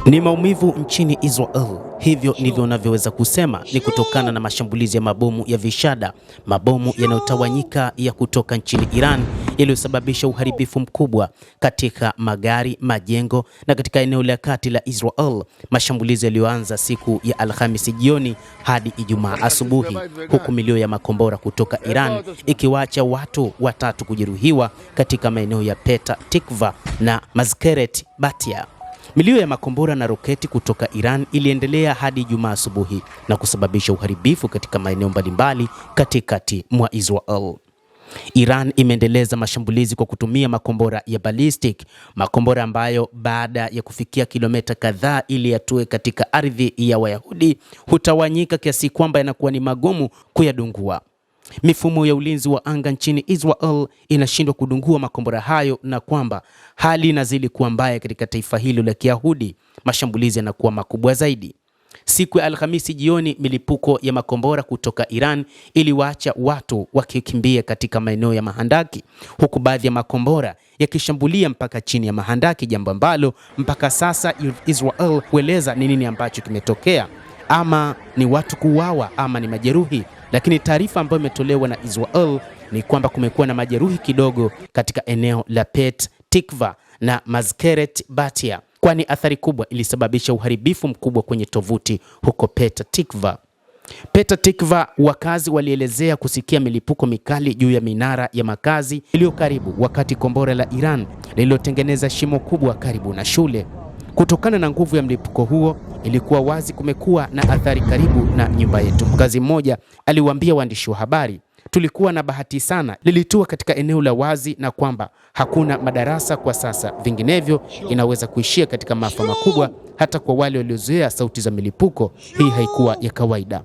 Ni maumivu nchini Israel. Hivyo ndivyo unavyoweza kusema, ni kutokana na mashambulizi ya mabomu ya vishada, mabomu yanayotawanyika ya kutoka nchini Iran yaliyosababisha uharibifu mkubwa katika magari, majengo na katika eneo la kati la Israel. Mashambulizi yaliyoanza siku ya Alhamisi jioni hadi Ijumaa asubuhi, huku milio ya makombora kutoka Iran ikiwaacha watu watatu kujeruhiwa katika maeneo ya Petah Tikva na Mazkeret Batia. Milio ya makombora na roketi kutoka Iran iliendelea hadi Ijumaa asubuhi na kusababisha uharibifu katika maeneo mbalimbali katikati mwa Israel. Iran imeendeleza mashambulizi kwa kutumia makombora ya ballistic, makombora ambayo baada ya kufikia kilomita kadhaa ili yatue katika ardhi ya Wayahudi hutawanyika kiasi kwamba yanakuwa ni magumu kuyadungua. Mifumo ya ulinzi wa anga nchini Israel inashindwa kudungua makombora hayo, na kwamba hali inazidi kuwa mbaya katika taifa hilo la Kiyahudi. Mashambulizi yanakuwa makubwa zaidi. Siku ya Alhamisi jioni, milipuko ya makombora kutoka Iran iliwaacha watu wakikimbia katika maeneo ya mahandaki, huku baadhi ya makombora yakishambulia mpaka chini ya mahandaki, jambo ambalo mpaka sasa Israel hueleza ni nini ambacho kimetokea, ama ni watu kuuawa ama ni majeruhi. Lakini taarifa ambayo imetolewa na Israel ni kwamba kumekuwa na majeruhi kidogo katika eneo la Petah Tikva na Mazkeret Batia, kwani athari kubwa ilisababisha uharibifu mkubwa kwenye tovuti huko Petah Tikva. Petah Tikva, wakazi walielezea kusikia milipuko mikali juu ya minara ya makazi iliyo karibu, wakati kombora la Iran lililotengeneza shimo kubwa karibu na shule. Kutokana na nguvu ya mlipuko huo, ilikuwa wazi kumekuwa na athari karibu na nyumba yetu. Mkazi mmoja aliwaambia waandishi wa habari, tulikuwa na bahati sana, lilitua katika eneo la wazi na kwamba hakuna madarasa kwa sasa, vinginevyo inaweza kuishia katika maafa makubwa hata kwa wale waliozoea sauti za milipuko. Hii haikuwa ya kawaida.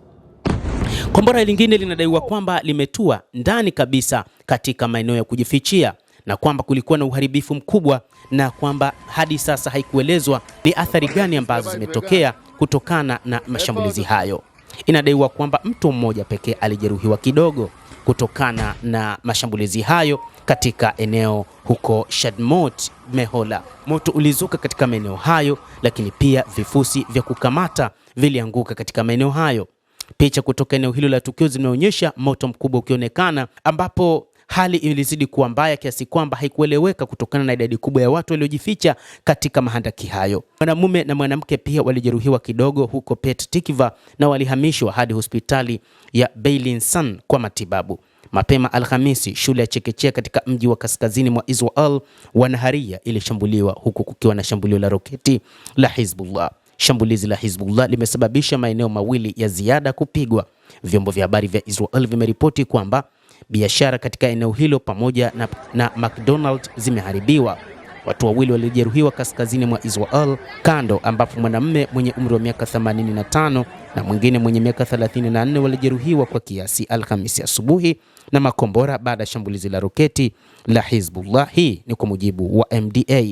Kombora lingine linadaiwa kwamba limetua ndani kabisa katika maeneo ya kujifichia na kwamba kulikuwa na uharibifu mkubwa, na kwamba hadi sasa haikuelezwa ni athari gani ambazo zimetokea kutokana na mashambulizi hayo. Inadaiwa kwamba mtu mmoja pekee alijeruhiwa kidogo kutokana na mashambulizi hayo katika eneo huko Shadmot Mehola. Moto ulizuka katika maeneo hayo, lakini pia vifusi vya kukamata vilianguka katika maeneo hayo. Picha kutoka eneo hilo la tukio zinaonyesha moto mkubwa ukionekana, ambapo hali ilizidi kuwa mbaya kiasi kwamba haikueleweka kutokana na idadi kubwa ya watu waliojificha katika mahandaki hayo. Mwanamume na mwanamke pia walijeruhiwa kidogo huko Petah Tikva na walihamishwa hadi hospitali ya Beilinson kwa matibabu. Mapema Alhamisi, shule ya chekechea katika mji wa kaskazini mwa Israel wa Naharia ilishambuliwa, huku kukiwa na shambulio la roketi la Hizbullah. Shambulizi la Hizbullah limesababisha maeneo mawili ya ziada kupigwa. Vyombo vya habari vya Israel vimeripoti kwamba biashara katika eneo hilo pamoja na McDonald's zimeharibiwa. Watu wawili walijeruhiwa kaskazini mwa Israel kando, ambapo mwanamume mwenye umri wa miaka 85 na mwingine mwenye miaka 34 walijeruhiwa kwa kiasi Alhamisi asubuhi na makombora baada ya shambulizi la roketi la Hizbullah. Hii ni kwa mujibu wa MDA.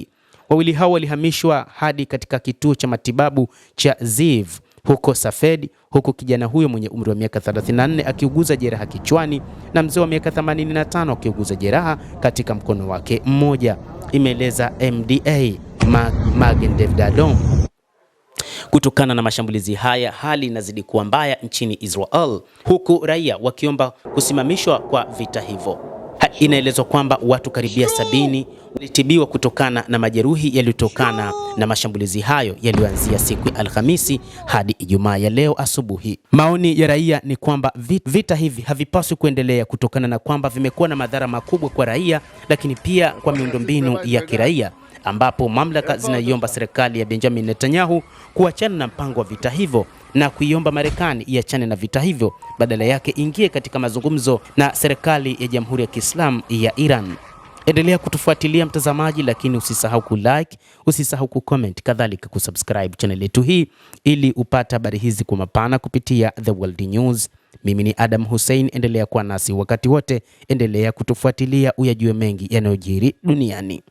Wawili hao walihamishwa hadi katika kituo cha matibabu cha Ziv huko Safed, huku kijana huyo mwenye umri wa miaka 34 akiuguza jeraha kichwani na mzee wa miaka 85 akiuguza jeraha katika mkono wake mmoja, imeeleza MDA Magen David Adom. Kutokana na mashambulizi haya, hali inazidi kuwa mbaya nchini Israel, huku raia wakiomba kusimamishwa kwa vita hivyo. Inaelezwa kwamba watu karibia 70 walitibiwa kutokana na majeruhi yaliyotokana na mashambulizi hayo yaliyoanzia siku ya Alhamisi hadi Ijumaa ya leo asubuhi. Maoni ya raia ni kwamba vita hivi havipaswi kuendelea kutokana na kwamba vimekuwa na madhara makubwa kwa raia, lakini pia kwa miundombinu ya kiraia, ambapo mamlaka zinaiomba serikali ya Benjamin Netanyahu kuachana na mpango wa vita hivyo na kuiomba Marekani iachane na vita hivyo, badala yake ingie katika mazungumzo na serikali ya Jamhuri ya Kiislamu ya Iran. Endelea kutufuatilia mtazamaji, lakini usisahau kulike, usisahau kucomment, kadhalika kusubscribe channel yetu hii ili upate habari hizi kwa mapana kupitia The World News. Mimi ni Adam Hussein, endelea kuwa nasi wakati wote, endelea kutufuatilia uyajue mengi yanayojiri duniani.